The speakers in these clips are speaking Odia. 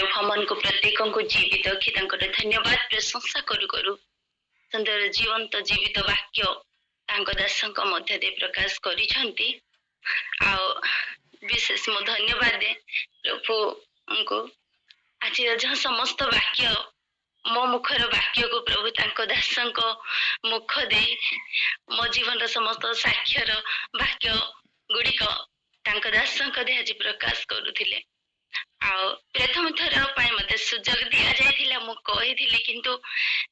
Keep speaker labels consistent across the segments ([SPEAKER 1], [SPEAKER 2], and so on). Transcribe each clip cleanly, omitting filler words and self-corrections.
[SPEAKER 1] भगवान को प्रत्येक को जीवित रखी धन्यवाद प्रशंसा करू करू सुंदर जीवंत जीवित वाक्य दासंक मध्य दे प्रकाश करिछंती आउ विशेष मो धन्यवाद दे प्रभु को आज जहाँ समस्त वाक्य मो मुखर वाक्य को प्रभु तांको दासंक मुख दे मो जीवन समस्त साक्षर वाक्य गुड़िक तांको दासंक दे आज प्रकाश करुथिले आउ प्रथम थर मत सुजोग दि जाइथिला मु कहिथिले किंतु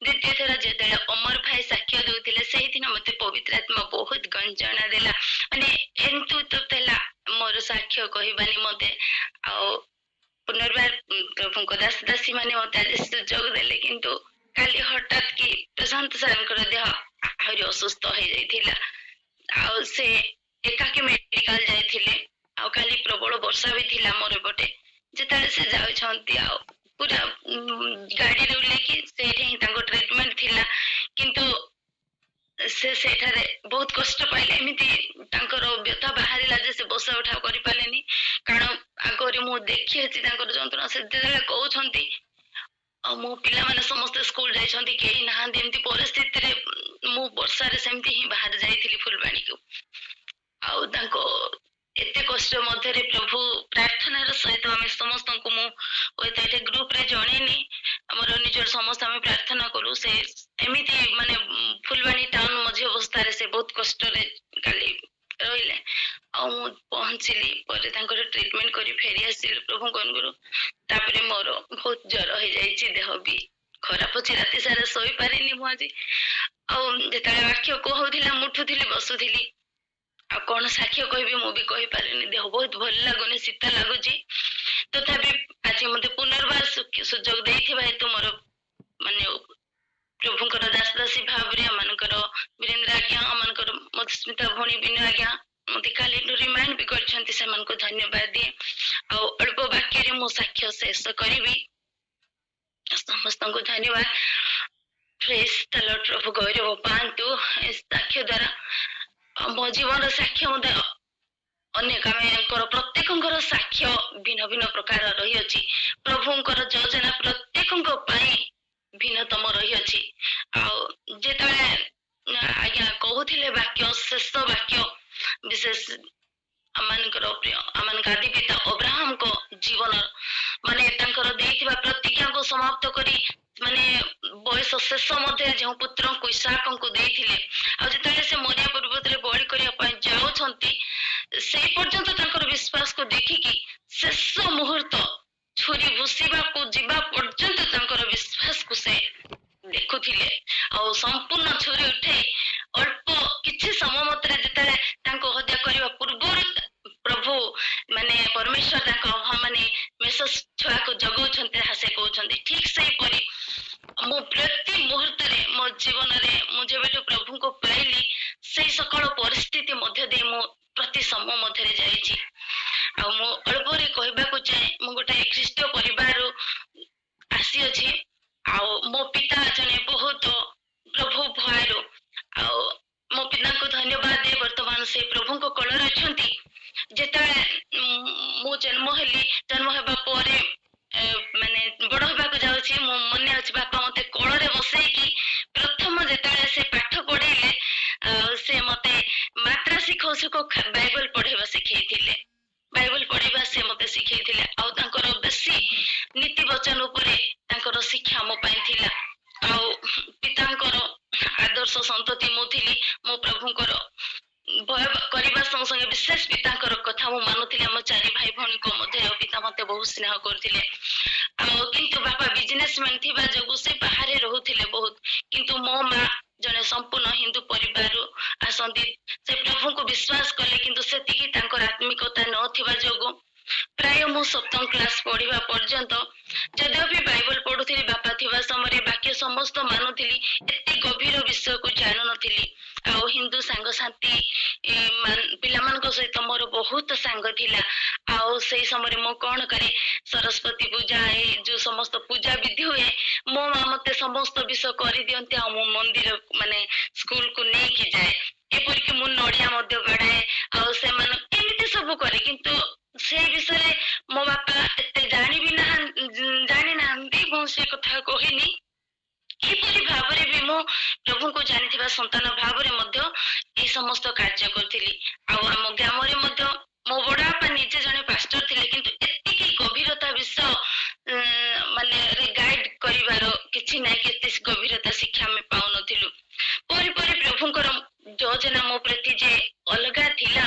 [SPEAKER 1] द्वितीय थर जेतले अमर भाई साक्ष्य दउथिले सेहि दिन मते पवित्र आत्मा बहुत गंजना देला माने एंतु तो तेला मोर साक्ष्य कहिबानी मते आउ पुनर्बार प्रभु को दास दासी माने मते सुजोग देले किंतु काली हठात कि प्रशांत सारंकर देह आहुरी असुस्थ हो जाइथिला आउ से एकाकी मेडिकल जाइथिले आउ काली प्रबल वर्षा भी थिला मोर बटे जेताले से जाउछंती आ पूरा गाड़ी रे लेकी सेठी तांको ट्रीटमेंट थिला किंतु से सेठारे बहुत कष्ट पाइले एमिति तांकर व्यथा बाहरिला जे से बसा उठा करि पालेनी कारण आगरे मु देखि अछि तांकर जंत्रणा से जेताले कहउछंती आ मो पिला माने समस्त स्कूल जाइछंती केही नाहंती एमिति परिस्थिति रे मु वर्षा रे सेमति ही बाहर जाइथिली फुलबाणी को आउ तांको एते कष्ट मध्य प्रभु प्रार्थना सहित आम समस्त को मुझे ग्रुप रे जणेनी आमर निजर समस्त आम प्रार्थना करू से एमिति माने फुलबाणी टाउन मझी अवस्था रे से बहुत कष्ट रे काली रहिले आ मु पहुंचली परे तांकर ट्रीटमेंट करी फेरी आसिल प्रभु कन गुरु तापरे मोर बहुत ज्वर हो जाइछि देह भी खराब अछि राति सारा सोई पारिनी मु आज आ जेताले वाक्य कहउथिला मुठुथिली बसुथिली आ कौन साक्ष्य कहबी मु भी कहि पारेनी देह बहुत भल लागुनी शीत लागुची तथापि आज मते पुनर्बार सुजोग देइथिबा हेतु मोर माने प्रभुकर दास दासी भावरे मानकर वीरेंद्र आज्ञा मानकर मधुस्मिता भणी बिनु आज्ञा मते काली रिमाइंड भी करछंती से मन को धन्यवाद दिए आ अल्प वाक्य रे मो साक्ष्य शेष करबी समस्त को धन्यवाद प्रेज द लॉर्ड प्रभु गौरव पांतु इस साक्ष्य द्वारा मो जीवन साक्ष्य मते अनेक आमकर प्रत्येक साक्ष्य भिन्न भिन्न प्रकार रही अछि प्रभुंकर योजना प्रत्येक भिन्नतम रही अछि आ जेतले आज्ञा कहउथिले वाक्य शेष वाक्य विशेष आमानकर प्रिय आमान आदि पिता अब्राहम को जीवन माने तांकर देइथिबा प्रतिज्ञा को समाप्त करी माने बयस शेष मध्य जो पुत्र को इसहाक को देइथिले आ जेतले से मरिया पर्वत रे बलि करिया पय जाउछंती से पर्यंत तांकर विश्वास को देखिकी शेष मुहूर्त छुरी भुसीबा को जीवा पर्यंत तांकर विश्वास को से देखुथिले आ संपूर्ण छुरी उठे अल्प किछि समय मत्रे जेतले तांको हत्या करबा पूर्व प्रभु माने परमेश्वर तांको माने मेसेज छुआ को जगौछंती हासे कहउछंती ठीक सही परी मो प्रति मुहूर्त रे मो जीवन रे मु जेबेटु प्रभु को पाइली से सकल परिस्थिति मध्य दे मो प्रति समय मध्य रे जाईची आ मो अल्प रे कहबा को चाहे मु गोटे ख्रीष्ट परिवार आसी अछि आ मो पिता जने बहुत प्रभु भयरो आ मो पिता को धन्यवाद दे वर्तमान से प्रभु को कलर अछंती जेता मु जन्म हेबा परे माने बड़ होबा को जाउची मो मने अछि बापा मते कोळ रे बसै कि प्रथम जेता से पाठ पढेले से मते मात्रा सिखौ सिखौ बाइबल पढेबा सिखैथिले बाइबल पढेबा से मते सिखैथिले आ तांकर बेसी नीति वचन उपरे तांकर शिक्षा मो पाइथिला आ पितांकर आदर्श संतति मु थिली मो प्रभुंकर भय करबा संगे विशेष पितांकर कथा मु मानुथिले हम चारि भाई भणी को मध्ये पिता मते बहुत स्नेह करथिले आ किंतु बापा बिजनेसमैन थिबा जगु से बाहर रहुथिले बहुत किंतु मो मां जने संपूर्ण हिंदू परिवार आसंती से प्रभु को विश्वास कले किंतु सेतिकी तांकर आत्मिकता न थिबा जगु प्राय मु सप्तम क्लास पढ़िबा पर्यंत जदिও भी बाइबल पढुथिली बापा थिबा समय वाक्य समस्त मानुथिली एते गभीर विषय को जानु नथिली आ हिंदू सांग साथी पिला मान को सहित मोर बहुत सांग थिला आ सेही समय मो कोन करे सरस्वती पूजा जो समस्त पूजा विधि हुए मो मां मते समस्त विषय करि दियंती आ मो मंदिर माने स्कूल को नै कि जाए एपरि कि मु नडिया मध्य गडाए आ से मान एमिति सब करे किंतु से विषय मो बापा एते जानि भी ना ସେ କଥା କହିନି ଏପରି ଭାବରେ ବି ମୁଁ ପ୍ରଭୁଙ୍କୁ ଜାଣିଥିବା ସନ୍ତାନ ଭାବରେ ମଧ୍ୟ ଏହି ସମସ୍ତ କାର୍ଯ୍ୟ କରିଥିଲି। ଆଉ ଆମ ଗ୍ରାମରେ ମଧ୍ୟ ମୋ ବଡ ବାପା ନିଜେ ଜଣେ ପାଷ୍ଟର ଥିଲେ, କିନ୍ତୁ ଏତିକି ଗଭୀରତା ବିଷୟ ମାନେ ଗାଇଡ କରିବାର କିଛି ନାହିଁ, କେତେ ଗଭୀରତା ଶିକ୍ଷା ଆମେ ପାଉନଥିଲୁ। ପରେ ପରେ ପ୍ରଭୁଙ୍କର ଯୋଜନା ମୋ ପ୍ରତି ଯେ ଅଲଗା ଥିଲା।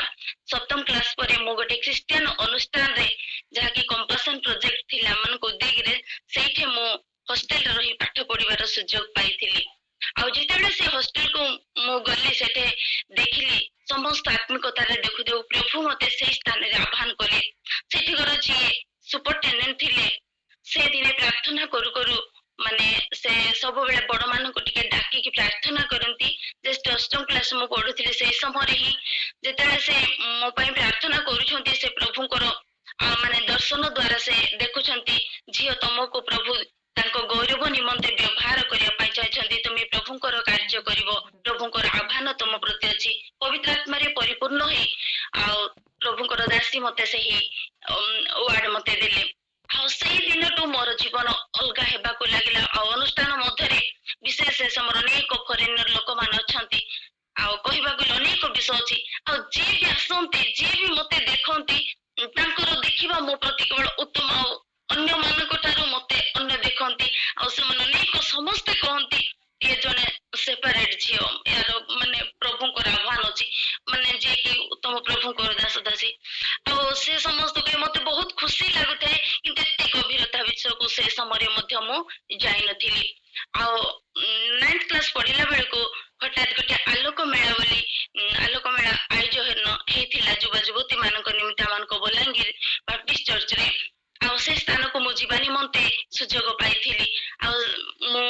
[SPEAKER 1] ସପ୍ତମ କ୍ଲାସ ପରେ ମୁଁ ଗୋଟେ ଖ୍ରୀଷ୍ଟିଆନ ଅନୁଷ୍ଠାନରେ, ଯାହାକି କମ୍ପାସନ ପ୍ରୋଜେକ୍ଟ ଥିଲା ମାନଙ୍କ ଉଦ୍ୟୋଗୀରେ, ସେଇଠି ମୁଁ ହଷ୍ଟେଲରେ ରହି ପାଠ ପଢିବାର ସୁଯୋଗ ପାଇଥିଲି। ଆଉ ଯେତେବେଳେ ସେ ହଷ୍ଟେଲକୁ ମୁଁ ଗଲି, ସେଠି ଦେଖିଲି ସମସ୍ତ ଆତ୍ମିକତାରେ ଦେଖୁଦେଉ ପ୍ରଭୁ ମତେ ସେଇ ସ୍ଥାନରେ ଆହ୍ୱାନ କଲେ। ସେଠିକାର ଯିଏ ସୁପରଟେଣ୍ଡେଣ୍ଟ ଥିଲେ, ସେ ଦିନେ ପ୍ରାର୍ଥନା କରୁ କରୁ ମାନେ ସେ ସବୁବେଳେ ବଡ ମାନଙ୍କୁ ଟିକେ ଡାକିକି ପ୍ରାର୍ଥନା କରନ୍ତି। ଜଷ୍ଟ ଅଷ୍ଟମ କ୍ଲାସ ମୁଁ ପଢୁଥିଲି, ସେଇ ସମୟରେ ହିଁ ଯେତେବେଳେ ସେ ମୋ ପାଇଁ ପ୍ରାର୍ଥନା କରୁଛନ୍ତି, ସେ ପ୍ରଭୁଙ୍କର ମାନେ ଦର୍ଶନ ଦ୍ଵାରା ସେ ଦେଖୁଛନ୍ତି ଝିଅ ତମକୁ ପ୍ରଭୁ ତାଙ୍କ ଗୌରବ ନିମନ୍ତେ ବ୍ୟବହାର କରିବା ପାଇଁ ଚାହିଁଛନ୍ତି, ତୁମେ ପ୍ରଭୁଙ୍କର କାର୍ଯ୍ୟ କରିବ, ପ୍ରଭୁଙ୍କର ଆହ୍ୱାନ ତମ ପ୍ରତି ଅଛି। ପବିତ୍ର ଆତ୍ମାରେ ପରିପୂର୍ଣ୍ଣ ହେଇ ଆଉ ପ୍ରଭୁଙ୍କର ଦାସୀ ମତେ ସେହି ୱାର୍ଡ ମତେ ଦେଲେ। ଆଉ ସେଇ ଦିନଠୁ ମୋର ଜୀବନ ଅଲଗା ହେବାକୁ ଲାଗିଲା। ଆଉ ଅନୁଷ୍ଠାନ ମଧ୍ୟରେ ବିଶେଷ ସେ ସମୟରେ ଅନେକ ଫରେନର ଲୋକମାନେ ଅଛନ୍ତି, ଆଉ କହିବାକୁ ଗଲେ ଅନେକ ବିଷୟ ଅଛି। ଆଉ ଯିଏ ବି ଆସନ୍ତି, ଯିଏ ବି ମତେ ଦେଖନ୍ତି, ତାଙ୍କର ଦେଖିବା ମୋ ପ୍ରତି କେବଳ ଉତ୍ତମ। ଆଉ ଅନ୍ୟମାନଙ୍କ ଠାରୁ ମତେ ଅନ୍ୟ ଦେଖନ୍ତି, ଆଉ ସେମାନେ ଅନେକ ସମସ୍ତେ କହନ୍ତି ଇଏ ଜଣେ ସେପାରେଟ ଝିଅ, ଏହାର ମାନେ ପ୍ରଭୁଙ୍କର ଆହ୍ୱାନ ଅଛି, ମାନେ ଯିଏକି ଉତ୍ତମ ପ୍ରଭୁଙ୍କର ଦାସ ଦାସୀ। ଆଉ ସେ ସମସ୍ତଙ୍କୁ ମତେ ବହୁତ ଖୁସି ଲାଗୁଥାଏ, କିନ୍ତୁ ଏତେ ଗଭୀରତା ବିଷୟକୁ ସେ ସମୟରେ ମଧ୍ୟ ମୁଁ ଯାଇନଥିଲି। ଆଉ 9th କ୍ଲାସ ପଢିଲା ବେଳକୁ ହଠାତ୍ ଗୋଟେ ଆଲୋକ ମେଳା ବୋଲି ଆଲୋକ ମେଳା ଆୟୋଜନ ହେଇଥିଲା ଯୁବ ଯୁବତୀ ମାନଙ୍କ ନିମିତ୍ତ ମାନଙ୍କ ବଲାଙ୍ଗୀର ବାପ୍ଟିଷ୍ଟ ଚର୍ଚ୍ଚରେ। ଆଉ ସେ ସ୍ଥାନକୁ ମୁଁ ଯିବା ନିମନ୍ତେ ସୁଯୋଗ ପାଇଥିଲି। ଆଉ ମୁଁ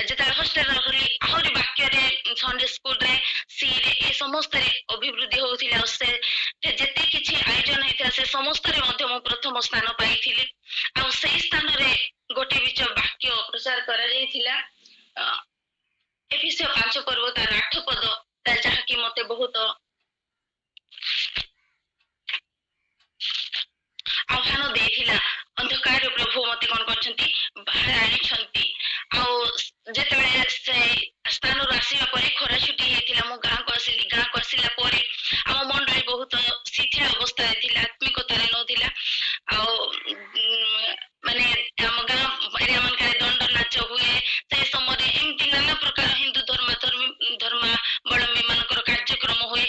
[SPEAKER 1] ଯେତେବେଳେ ହଷ୍ଟେଲରେ ରହିଲି, ଆହୁରି ବାକ୍ୟରେ ସଣ୍ଡେ ସ୍କୁଲରେ ସିରେ ଏ ସମସ୍ତରେ ଅଭିବୃଦ୍ଧି ହଉଥିଲା। ଆଉ ସେ ଯେତେ କିଛି ଆୟୋଜନ ହେଇଥିଲା, ସେ ସମସ୍ତରେ ମଧ୍ୟ ମୁଁ ପ୍ରଥମ ସ୍ଥାନ ପାଇଥିଲି। ଆଉ ସେଇ ସ୍ଥାନରେ ଗୋଟେ ବିଚ ବାକ୍ୟ ପ୍ରଚାର କରାଯାଇଥିଲା, ଏଫେସୀୟ 5 ପର୍ବ ତାର 8 ପଦ, ଯାହାକି ମତେ ବହୁତ ଆହ୍ୱାନ ଦେଇଥିଲା। ଅନ୍ଧକାର ପ୍ରଭୁ ମତେ କଣ କରିଛନ୍ତି, ବାହାରେ ଆଣିଛନ୍ତି। ଆଉ ଯେତେବେଳେ ସେ ସ୍ଥାନରୁ ଆସିବା ପରେ ଖରା ଛୁଟି ହେଇଥିଲା, ମୁଁ ଗାଁକୁ ଆସିଲି। ଗାଁକୁ ଆସିଲା ପରେ ଆମ ମଣ୍ଡଳୀ ବହୁତ ଶିଥିଳ ଅବସ୍ଥାରେ ଥିଲା, ଆତ୍ମିକତାରେ ନଥିଲା। ଆଉ ମାନେ ଆମ ଗାଁ ଏରିଆ ମାନଙ୍କରେ ଦଣ୍ଡ ନାଚ ହୁଏ। ସେ ସମୟରେ ଏମିତି ନାନା ପ୍ରକାର ହିନ୍ଦୁ ଧର୍ମାବଲମ୍ବୀ ମାନଙ୍କର କାର୍ଯ୍ୟକ୍ରମ ହୁଏ।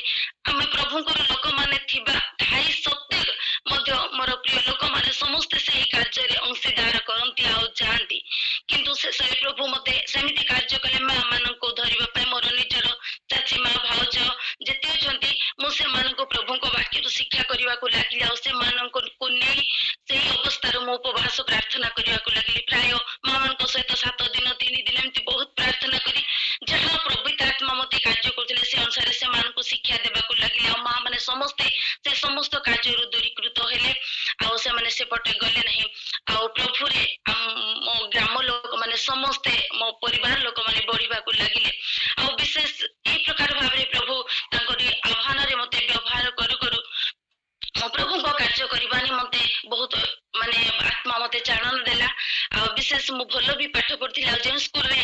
[SPEAKER 1] ଆମେ ପ୍ରଭୁଙ୍କର ଲୋକମାନେ ଥିବା ଥାଇ ସତ୍ତ୍ୱେ ମଧ୍ୟ ମୋର ପ୍ରିୟ ଲୋକମାନେ ସମସ୍ତେ ସେହି କାର୍ଯ୍ୟରେ ଅଂଶୀଦାର କରନ୍ତି ଆଉ ଯାଆନ୍ତି। କିନ୍ତୁ ଶେଷରେ ପ୍ରଭୁ ମତେ ସେମିତି କାର୍ଯ୍ୟ କଲେ, ମା ମାନଙ୍କୁ ଧରିବା ପାଇଁ ମୋର ନିଜର ଚାଚୀ ମା ଭାଉଜ ଯେତେ ଅଛନ୍ତି, ମୁଁ ସେମାନଙ୍କୁ ପ୍ରଭୁଙ୍କ ବାକ୍ୟରୁ ଶିକ୍ଷା କରିବାକୁ ଲାଗିଲି। ଆଉ ସେମାନଙ୍କୁ ନେଇ ସେଇ ଅବସ୍ଥାରୁ ମୁଁ ଉପବାସ ପ୍ରାର୍ଥନା କରିବାକୁ ଲାଗିଲି। ପ୍ରାୟ ମା ମାନଙ୍କ ସହିତ 7 ଦିନ 3 ଦିନ ଏମିତି ବହୁତ ପ୍ରାର୍ଥନା କରି ଯାହା ପବିତ୍ର ଆତ୍ମା ମତେ କାର୍ଯ୍ୟ କରୁଥିଲେ, ସେ ଅନୁସାରେ ସେମାନଙ୍କୁ ଶିକ୍ଷା ଦେବାକୁ ଲାଗିଲେ। ଆଉ ମା ମାନେ ସମସ୍ତେ ସେ ସମସ୍ତ କାର୍ଯ୍ୟରୁ ଦୂରୀକୃତ ହେଲେ, ଆଉ ସେମାନେ ସେପଟେ ଗଲେ ନାହିଁ। ଆଉ ପ୍ରଭୁରେ ମୋ ଗ୍ରାମ ଲୋକମାନେ ସମସ୍ତେ, ମୋ ପରିବାର ଲୋକମାନେ ବଢିବାକୁ ଲାଗିଲେ। ଆଉ ବିଶେଷ ଏଇ ପ୍ରକାର ଭାବରେ ପ୍ରଭୁ ତାଙ୍କରି ଆହ୍ୱାନରେ ମତେ ବ୍ୟବହାର କରୁ କରୁ ମୋ ପ୍ରଭୁଙ୍କ କାର୍ଯ୍ୟ କରିବା ନିମନ୍ତେ ବହୁତ ମାନେ ଆତ୍ମା ମତେ ଚାଳନ ଦେଲା। ଆଉ ବିଶେଷ ମୁଁ ଭଲ ବି ପାଠ ପଢୁଥିଲି। ଆଉ ଯେଉଁ ସ୍କୁଲରେ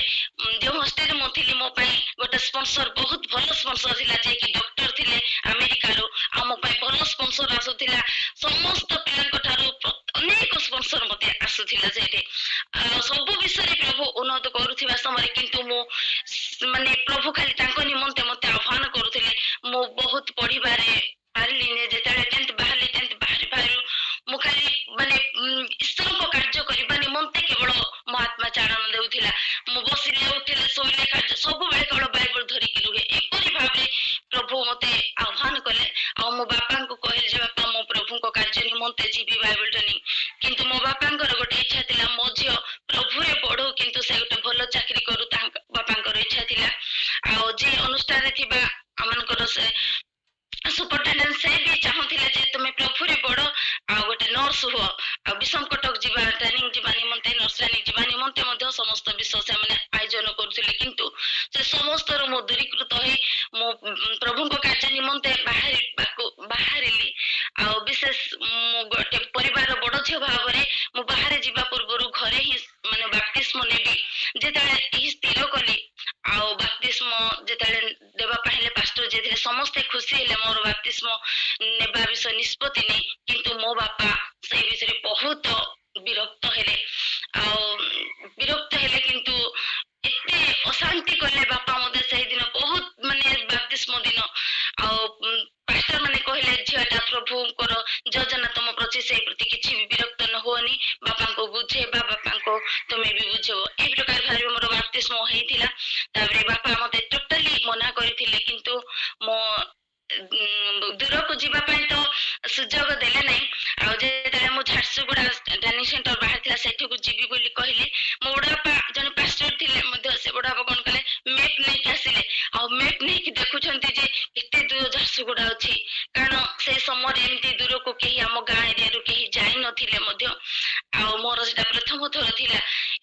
[SPEAKER 1] ଯେଉଁ ହଷ୍ଟେଲରେ ମୁଁ ଥିଲି, ମୋ ପାଇଁ ଗୋଟେ ସ୍ପନ୍ସର, ବହୁତ ଭଲ ସ୍ପନ୍ସର ଥିଲା, ଯିଏକି ଡକ୍ଟର ଥିଲେ ଆମେରିକାରୁ। ଆଉ ମୋ ପାଇଁ ଭଲ ସ୍ପନ୍ସର ଆସୁଥିଲା, ସମସ୍ତ ପିଲାଙ୍କ ଠାରୁ ଅନେକ ସ୍ପନ୍ସର ମତେ ଆସୁଥିଲା ସେଇଠି। ସବୁ ବିଷୟରେ ପ୍ରଭୁ ଉନ୍ନତ କରୁଥିବା ସମୟରେ, କିନ୍ତୁ ମୁଁ ମାନେ ପ୍ରଭୁ ଖାଲି ତାଙ୍କ ନିମନ୍ତେ ମତେ ଆହ୍ୱାନ କରୁଥିଲେ। ମୁଁ ବହୁତ ପଢିବାରେ ପାରିଲିନି। ଯେତେବେଳେ 10th ବାହାରିଲି, 10th ବାହାରୁ ମୁଁ ଖାଲି ମାନେ ଈଶ୍ୱରଙ୍କ କାର୍ଯ୍ୟ କରିବା ନିମନ୍ତେ କେବଳ ମୋ ଆତ୍ମା ଚାଳନ ଦେଉଥିଲା। ମୁଁ ବସିଲେ, ଉଠିଲେ, ଶୋଇଲେ, କାର୍ଯ୍ୟ ସବୁବେଳେ କେବଳ ବାଇବଲ ଧରିକି ରୁହେ। ଏପରି ଭାବରେ ପ୍ରଭୁ ମତେ ଆହ୍ୱାନ କଲେ। ଆଉ ମୋ ବାପାଙ୍କୁ କହିଲେ ଯେ ବାପା, ମୁଁ ପ୍ରଭୁଙ୍କ କାର୍ଯ୍ୟ ନିମନ୍ତେ ଯିବି ବାଇବଲ ଟ୍ରେନିଂ। କିନ୍ତୁ ମୋ ବାପାଙ୍କର ଗୋଟେ ଇଚ୍ଛା ଥିଲା, ମୋ ଝିଅ ପ୍ରଭୁରେ ପଢୁ, କିନ୍ତୁ ସେ ଗୋଟେ ଭଲ ଚାକିରି କରୁ, ତାଙ୍କ ବାପାଙ୍କର ଇଚ୍ଛା ଥିଲା। ଆଉ ଯେ ଅନୁଷ୍ଠାନରେ ଥିବା ଆମମାନଙ୍କର ସେ ସୁପରଟେଣ୍ଡେଣ୍ଟ ସମସ୍ତେ ଖୁସି ହେଲେ ମୋର ବାପ୍ତିସ୍ମ ନେବା ବିଷୟ ନିଷ୍ପତ୍ତି ନେଇ, କିନ୍ତୁ ମୋ ବାପା ସେଇ ବିଷୟରେ ବହୁତ ବିରକ୍ତ ହେଲେ। ଆଉ ବିରକ୍ତ ହେଲେ କିନ୍ତୁ ଏତେ ଅଶାନ୍ତି କଲେ ବାପା ମତେ ସେଇଦିନ ବହୁତ, ମାନେ ବାପ୍ତିସ୍ମ ଦିନ। ଆଉ ପାଷ୍ଟର ମାନେ କହିଲେ ଝିଅଟା ପ୍ରଭୁଙ୍କର ଯୋଜନା ତମ ପ୍ରତି, ସେଇ ପ୍ରତି କିଛି ବି ବିରକ୍ତ ନ ହୁଅନି, ବାପାଙ୍କୁ ବୁଝେଇବା, ବାପାଙ୍କୁ ତମେ ବି ବୁଝେଇବ। ଏଇ ପ୍ରକାର ଭାବରେ ମୋର ବାପ୍ତିସ୍ମ ହେଇଥିଲା। ତାପରେ ବାପା ମତେ ଟୋଟାଲି ମନା କରିଥିଲେ, କିନ୍ତୁ ମୋ ଦୂରକୁ ଯିବା ପାଇଁ ତ ସୁଯୋଗ ଦେଲେ ନାହିଁ। ଆଉ ଯେତେବେଳେ ମୁଁ ଝାରସୁଗୁଡା ଟ୍ରେନିଂ ସେଣ୍ଟର ବାହାରିଥିଲା ସେଠିକୁ ଯିବି ବୋଲି କହିଲି, ମୋ ବଡବାପା ଜଣେ ପାଷ୍ଟର ଥିଲେ ମଧ୍ୟ, ସେ ବଡବାପା କଣ କଲେ ମ୍ୟାପ୍ ନେଇକି ଆସିଲେ। ଆଉ ମ୍ୟାପ୍ ନେଇକି ଦେଖୁଛନ୍ତି ଯେ କେତେ ଦୂର ଝାରସୁଗୁଡା ଅଛି, କାରଣ ସେ ସମୟରେ ଏମିତି ଦୂରକୁ କେହି ଆମ ଗାଁ ଏରିଆରୁ କେହି ଯାଇ ନଥିଲେ ମଧ୍ୟ। ଆଉ ମୋର ସେଟା ପ୍ରଥମ ଥର ଥିଲା।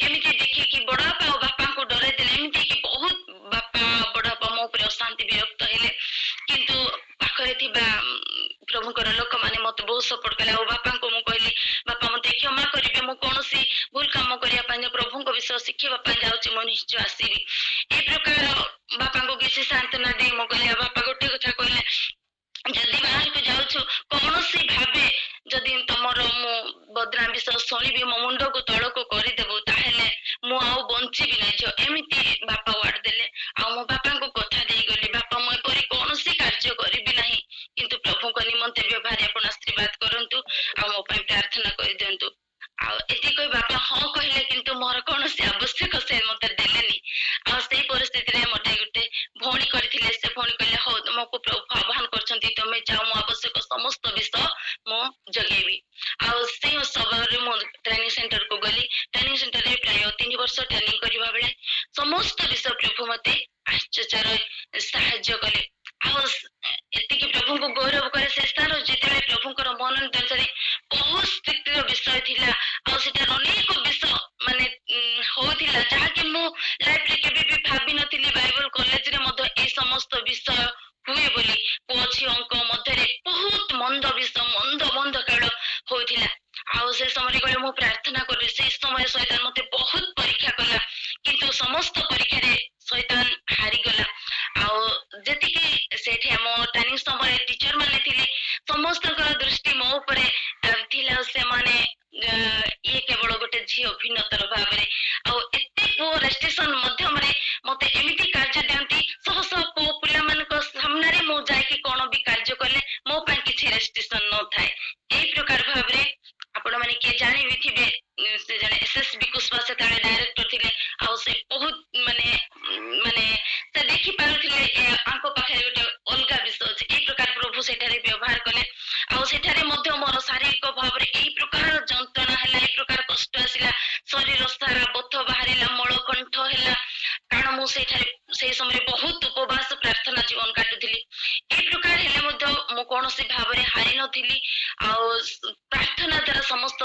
[SPEAKER 1] ଏମିତି ଦେଖିକି ବଡବାପା ଆଉ ବାପାଙ୍କୁ ଡରାଇ ଦେଲେ, ଏମିତି କି ବହୁତ ବାପା ବଡବାପା ମୋ ଉପରେ ଅଶାନ୍ତି ବିରକ୍ତ ହେଲେ। କିନ୍ତୁ ପାଖରେ ଥିବା ପ୍ରଭୁଙ୍କର ଲୋକମାନେ ମତେ ବହୁତ ସପୋର୍ଟ କଲେ। ଆଉ ବାପାଙ୍କୁ ମୁଁ କହିଲି ବାପା ମତେ କ୍ଷମା କରିବେ, ମୁଁ କୌଣସି ଭୁଲ କାମ କରିବା ପାଇଁ ପ୍ରଭୁଙ୍କ ବିଷୟ ଶିଖିବା ପାଇଁ ଯାଉଛି, ମୁଁ ନିଶ୍ଚୟ ଆସିବି। ଏଇ ପ୍ରକାର ବାପାଙ୍କୁ କିଛି ସାନ୍ତ୍ୱନା ଦେଇ ମୁଁ କହିଲି, ବାପା ଗୋଟେ କଥା କହିଲେ, ଯଦି ବାହାରକୁ ଯାଉଛୁ କୌଣସି ଭାବେ ଯଦି ତମର ମୁଁ ବଦନାମ ବିଷୟ ଶୁଣିବି, ମୋ ମୁଣ୍ଡକୁ ତଳକୁ କରିଦେବୁ, ତାହେଲେ ମୁଁ ଆଉ ବଞ୍ଚିବି ନାହିଁ ଝିଅ, ଏମିତି ବାପା ୱାର୍ଡ ଦେଲେ। ଆଉ ମୋ ବାପାଙ୍କୁ କଥା ଦେଇଗଲି, ବାପା ମୁଁ ଏପରି କୌଣସି କାର୍ଯ୍ୟ କରିବି ନାହିଁ, କିନ୍ତୁ ପ୍ରଭୁଙ୍କ ନିମନ୍ତେ ବ୍ୟବହାର ଆପଣ ଆଶୀର୍ବାଦ କରନ୍ତୁ, ଆଉ ମୋ ପାଇଁ ପ୍ରାର୍ଥନା କରିଦିଅନ୍ତୁ। ଆଉ ଏତିକି କହି ବାପା ହଁ କହିଲେ, କିନ୍ତୁ ମୋର କୌଣସି ଆବଶ୍ୟକ ସେ ମତେ ଦେଲେନି। ଆଉ ସେଇ ପରିସ୍ଥିତିରେ ମତେ ଗୋଟେ ଭଉଣୀ କରିଥିଲେ, ସେ ଭଉଣୀ କହିଲେ ହଉ ତୁମକୁ ପ୍ରଭୁ ଆହ୍ୱାନ କରିଛନ୍ତି, ତମେ ଯାଅ, ମୋ ଆବଶ୍ୟକ ସମସ୍ତ ବିଷୟ ମୁଁ ଯୋଗେଇବି। ଆଉ ସେଇ ସମୟରେ ମୁଁ ଟ୍ରେନିଂ ସେଣ୍ଟରକୁ ଗଲି। ଟ୍ରେନିଂ ସେଣ୍ଟରରେ ପ୍ରାୟ 3 ବର୍ଷ ଟ୍ରେନିଂ କରିବା ବେଳେ ସମସ୍ତ ବିଷୟ ପ୍ରଭୁ ମତେ ଆଶ୍ଚର୍ଯ୍ୟରେ ସାହାଯ୍ୟ କଲେ। ଆଉ ଏତିକି ପ୍ରଭୁଙ୍କୁ ଗୌରବ କରେ ସେ ସ୍ଥାନ, ଯେତେବେଳେ ପ୍ରଭୁଙ୍କର ମନୋନୀତ ଅନୁସାରେ ବହୁତ ସ୍ଥିତିର ବିଷୟ ଥିଲା। ଆଉ ସେଠାରେ ଅନେକ ବିଷୟ ମାନେ ହଉଥିଲା, ଯାହାକି ମୁଁ ଲାଇଫରେ କେବେ ବି ଭାବିନଥିଲି। ବାଇବଲ କଲେଜରେ ମଧ୍ୟ ଏଇ ସମସ୍ତ ବିଷୟ ହୁଏ ବୋଲି। ପୁଅ ଝିଅଙ୍କ ମଧ୍ୟରେ ବହୁତ ମନ୍ଦ ବିଷୟ, ମନ୍ଦ ମନ୍ଦ କାଳ ହଉଥିଲା। ଆଉ ସେ ସମୟରେ କହିଲେ ମୁଁ ପ୍ରାର୍ଥନା କଲି, ସେଇ ସମୟରେ ଶୈତାନ ମତେ ବହୁତ ପରୀକ୍ଷା କଲା, କିନ୍ତୁ ସମସ୍ତ ପରୀକ୍ଷାରେ ଶୈତାନ ହାରିଗଲା। ଆଉ ଯେତିକି ସେଠି ଆମ ଟ୍ରେନିଂ ସମୟରେ ଟିଚର ମାନେ ଥିଲେ, ସମସ୍ତଙ୍କର ଦୃଷ୍ଟି ମୋ ଉପରେ ଥିଲା। ସେମାନେ ଇଏ କେବଳ ଗୋଟେ ଝିଅ ଭିନ୍ନତର ଭାବରେ, ଆଉ ଏତେ ପୁଅ ରେଷ୍ଟ୍ରିକ୍ସନ ମଧ୍ୟମରେ ମତେ ଏମିତି କାର୍ଯ୍ୟ ଦିଅନ୍ତି, ଶହ ଶହ ପୁଅ ପିଲାମାନଙ୍କ ସାମ୍ନାରେ ମୁଁ ଯାଇକି କଣ ବି କାର୍ଯ୍ୟ କଲେ ମୋ ପାଇଁ କିଛି ରେଷ୍ଟ୍ରିକ୍ସନ ନଥାଏ। ଏଇ ପ୍ରକାର ଭାବରେ ଆପଣ ମାନେ କିଏ ଜାଣିବି ଥିବେ, ସେ ଜଣେ SSB କୁଶବା ସେତେବେଳେ ଡାଇରେକ୍ଟର ଥିଲେ। ଆଉ ସେ ବହୁତ ମାନେ ମାନେ ସେ ଦେଖି ପାରୁଥିଲେ ଆଙ୍କ ପାଖରେ ଗୋଟେ ଅଲଗା ବିଷୟ ଅଛି। ଏଇ ପ୍ରକାର ପ୍ରଭୁ ସେଠାରେ ବ୍ୟବହାର କଲେ। ଆଉ ସେଠାରେ ମଧ୍ୟ ମୋର ଶାରୀରିକ ଭାବରେ ଏଇ ପ୍ରକାର ଯନ୍ତ୍ରଣା ହେଲା, ଏଇ ପ୍ରକାର କଷ୍ଟ ଆସିଲା, ଶରୀର ସାରା ବଥ ବାହାରିଲା, ମଳକଣ୍ଠ ହେଲା, କାରଣ ମୁଁ ସେଠାରେ ସେଇ ସମୟରେ ବହୁତ ଉପବାସ ପ୍ରାର୍ଥନା ଜୀବନ କାଟୁଥିଲି। ଏଇ ପ୍ରକାର ହେଲେ ମଧ୍ୟ ମୁଁ କୌଣସି ଭାବରେ ହାରି ନଥିଲି। ଆଉ ପ୍ରାର୍ଥନା ଦ୍ୱାରା ସମସ୍ତ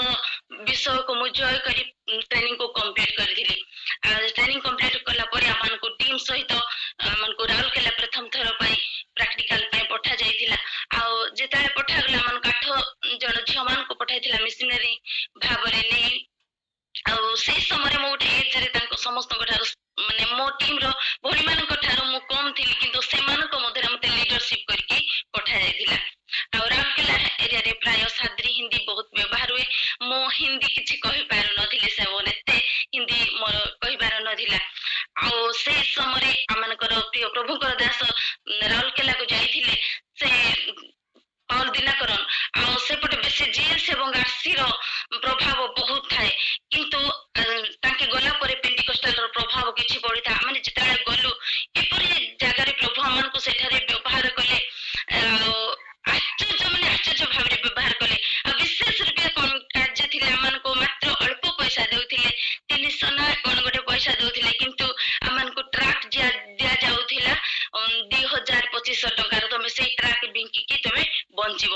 [SPEAKER 1] ବିଷୟକୁ ମୁଁ ଜୟ କରି ଟ୍ରେନିଂକୁ କମ୍ପ୍ଲିଟ କରିଥିଲି। ଟ୍ରେନିଂ କମ୍ପ୍ଲିଟ କଲା ପରେ ଆମମାନଙ୍କୁ ଟିମ୍ ସହିତ ଆମମାନଙ୍କୁ ରାଉରକେଲା ପ୍ରଥମ ଥର ପାଇଁ ପ୍ରାକ୍ଟିକାଲ ପାଇଁ ପଠା ଯାଇଥିଲା। ଆଉ ଯେତେବେଳେ ପଠାଗଲା, ଆମମାନଙ୍କୁ 8 ଜଣ ଝିଅ ମାନଙ୍କୁ ପଠାଇଥିଲା ମିଶନାରୀ ଭାବରେ ନେଇ। ଆଉ ସେଇ ସମୟରେ ମୁଁ ଗୋଟେ ଏଜରେ ତାଙ୍କ ସମସ୍ତଙ୍କ ଠାରୁ, ମାନେ ମୋ ଟିମ୍ ର ଭଉଣୀ ମାନଙ୍କ ଠାରୁ ମୁଁ କମ ଥିଲି, କିନ୍ତୁ ସେମାନଙ୍କ ମଧ୍ୟରେ ମତେ ଲିଡରସିପ କରିକି ପଠା ଯାଇଥିଲା। ଆଉ ରାଉରକେଲା ଏରିଆରେ ପ୍ରାୟ ସାଦ୍ରି ହିନ୍ଦୀ ବହୁତ ବ୍ୟବହାର ହୁଏ। ମୁଁ ହିନ୍ଦୀ କିଛି କହିପାରୁନଥିଲି, ସେମାନେ ଏତେ ହିନ୍ଦୀ ମୋର କହିବାର ନଥିଲା। ଆଉ ସେଇ ସମୟରେ ଆମମାନଙ୍କର ପ୍ରିୟ ପ୍ରଭୁଙ୍କର ଦାସ ରାଉରକେଲାକୁ ଯାଇଥିଲେ, ସେ ପାଉଲ ଦିନାକରନ। ଆଉ ସେପଟେ ବେଶୀ ଜିଏସ୍ ଏବଂ ଆରସିର ପ୍ରଭାବ ବହୁତ ଥାଏ, କିନ୍ତୁ ତାଙ୍କେ ଗଲା ପରେ ପେଣ୍ଟିକୋଷ୍ଟାଲର ପ୍ରଭାବ କିଛି ପଡିଥାଏ। ଆମେ ଯେତେବେଳେ ଗଲୁ, ଏପରି ଜାଗାରେ ପ୍ରଭୁ ଆମମାନଙ୍କୁ ସେଠାରେ ବ୍ୟବହାର କଲେ, ଆଉ ଆଶ୍ଚର୍ଯ୍ୟ ମାନେ ଆଶ୍ଚର୍ଯ୍ୟ ଭାବରେ ବ୍ୟବହାର କଲେ। ଆଉ ବିଶେଷ ରୂପେ କଣ କାର୍ଯ୍ୟ ଥିଲେ, ଆମମାନଙ୍କୁ ମାତ୍ର ଅଳ୍ପ ପଇସା ଦେଉଥିଲେ, 300 ନା କଣ ଗୋଟେ ପଇସା ଦଉଥିଲେ, କିନ୍ତୁ ଆମମାନଙ୍କୁ ଟ୍ରାକ୍ ଦିଆଯାଉଥିଲା 2,500 ଟଙ୍କାର। ତମେ ସେଇ ଟ୍ରାକ୍ ବିକିକି ତମେ ବଞ୍ଚିବ।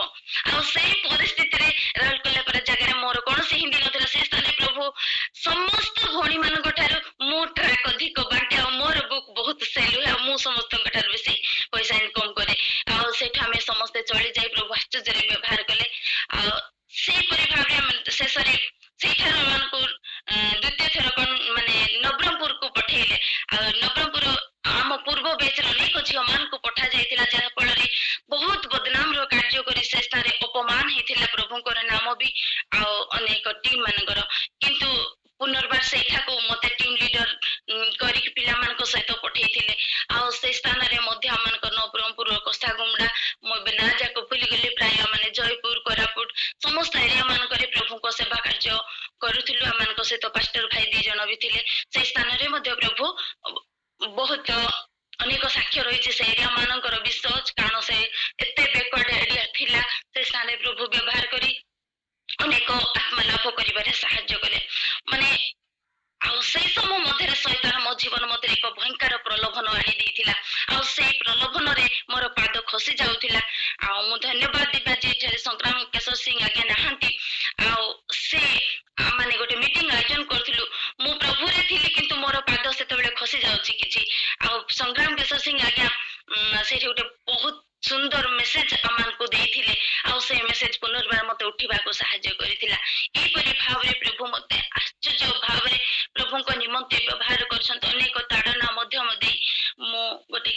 [SPEAKER 1] ଆଉ ସେଇ ପରିସ୍ଥିତିରେ ରାଉରକେଲା ପରା ଜାଗାରେ ମୋର କୌଣସି ହିନ୍ଦୀ ନଥିଲା। ସେ ସ୍ଥାନରେ ପ୍ରଭୁ ସମସ୍ତ ଭଉଣୀ ମାନଙ୍କ ଠାରୁ ମୁଁ ଟ୍ରାକ୍ ଅଧିକ ବାଣ୍ଟେ, ଆଉ ମୋର ବୁକ୍ ବହୁତ ସେଲ୍ ହୁଏ, ଆଉ ମୁଁ ସମସ୍ତଙ୍କ ଠାରୁ ବେଶୀ ପଇସା ଇନକମ କରେ। ଆଉ ସେଠୁ ଆମେ ସମସ୍ତେ ଚଳି ଯାଇ ପ୍ରଭୁ ଆଶ୍ଚର୍ଯ୍ୟରେ ବ୍ୟବହାର କଲେ। ଆଉ ସେଇପରି ଭାବରେ ଆମେ ଶେଷରେ ସେଇଠାରୁ ଏମାନଙ୍କୁ ଦ୍ୱିତୀୟ ଥର କଣ ମାନେ ନବରଙ୍ଗପୁରକୁ ପଠେଇଲେ। ଆଉ ନବରଙ୍ଗପୁର ଆମ ପୂର୍ବ ବେଚର ଅନେକ ଝିଅ ମାନଙ୍କୁ ପଠା ଯାଇଥିଲା, ଯାହା ଫଳରେ सहित पास्टर भाई 2 जन भी थिले से स्थान रे मध्य प्रभु बहुत अनेक साक्ष्य रही से एरिया मानकर विश्वास कारण से एते बैकवर्ड एरिया थिला से स्थान प्रभु व्यवहार करी अनेक आत्मा लाभ करिबारे साहाय्य कले माने आउ सेई समय मध्यरे शैतान मो जीवन मध्य एक भयंकर प्रलोभन आनी देथिला आउ सेई प्रलोभन रे मोर पाद खसी जाउथिला आउ मु धन्यवाद दिबा जे एठारे संग्राम केशर सिंह आज्ञा नाहांती आउ से माने गोटे मीटिंग आयोजन करथिलु मु प्रभु रे थिली किंतु मोर पाद सेतबेले खसी जाउछि किछि आउ संग्राम केशर सिंह आज्ञा सेठी गोटे बहुत सुंदर मेसेज आमानकु देथिले आउ से मेसेज पुनर्बार मते उठिबाको सहाय्य करिथिला एपरि भावरे प्रभु मते आश्चर्य भावरे प्रभु को निमंते व्यवहार करछंत अनेक ताड़ना मध्यम दे मो गोटे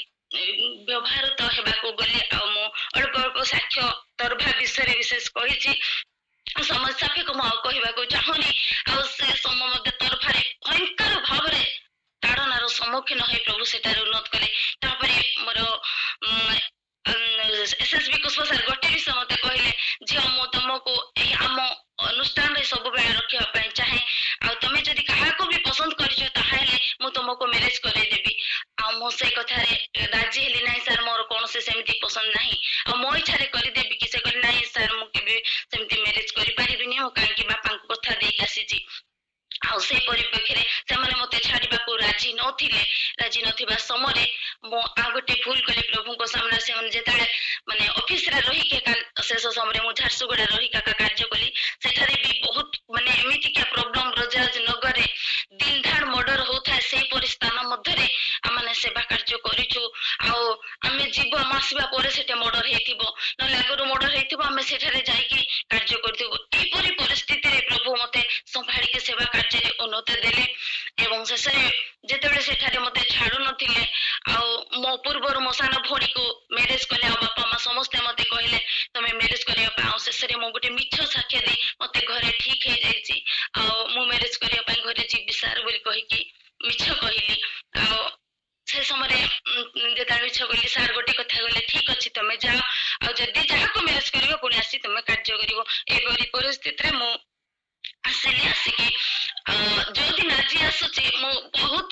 [SPEAKER 1] व्यवहार तो हेबाको गले आ मो अल्प अल्प साक्ष्य तरभा विषय विशेष कहिछि समस्या फेक मो कहबाको चाहनी आ से सम मध्य तरफारे भयंकर भावरे ताड़नार सम्मुखीन है प्रभु सेटार उन्नत करे तापरे मोर एसएसबी कुशवा सर गोटे विषय मते कहले जे मो तुमको आम अनुष्ठान रे सब बेला रखिया पय चाहे आ तमे जदी काहा को भी पसंद करियो ताहाले मु तुमको मैरिज करे देबी आ मो से कथा रे राजी हेली नाही सर मोर कोन से सेमती पसंद नाही आ मो इच्छा रे करि देबी कि से कहले नाही सर मु केबे सेमती मैरिज करि परिबिनी हो काहे कि बापा को कथा देई आसीची आ से परिप्रेक्षी से मते छाड़ाकू राजी नथिबा समय मो आ गोटे भूल कले प्रभु को सामने से जेताले माने ऑफिस रे रही के शेष समय मु झारसुगुड़ा रही का कार्य कली सेठारे भी बहुत माने एमिति क्या प्रॉब्लम रजराज नगर रे दिन धाड़ मर्डर होता से परिस्थान मध्य रे आमाने सेवा कार्य करिछु आ आमे जीव मासबा परे सेटे मर्डर हेतिबो न लागरो मर्डर हेतिबो आमे सेठारे जाई कि कार्य करथिबो एपरि परिस्थिति रे प्रभु मते संभाळी के सेवा कार्य रे उन्नति देले एवं शेषरे जेतेबेले सेठारे मते छाडु नथिले आ मो पूर्वर मो सान भोणी को मैरिज कले आ बापा मा समस्त मते कहले तमे मैरिज करिया पा शेषरे मो गोटे मिछ साक्ष्य दे मते घरे ठीक हे जाईची आ मो मैरिज करिया पा घरे जी विसार बोली कहि कि मिछ कहिली आ से समय जेता मिछ कहिली सार गोटे कथा गले ठीक अछि तमे जा आ जदी जहा को मैरिज करिवो पुनी आसी तमे कार्य करिवो एपरि परिस्थिति रे मो आसिली आसिकी जो दिन आज आसुची मु बहुत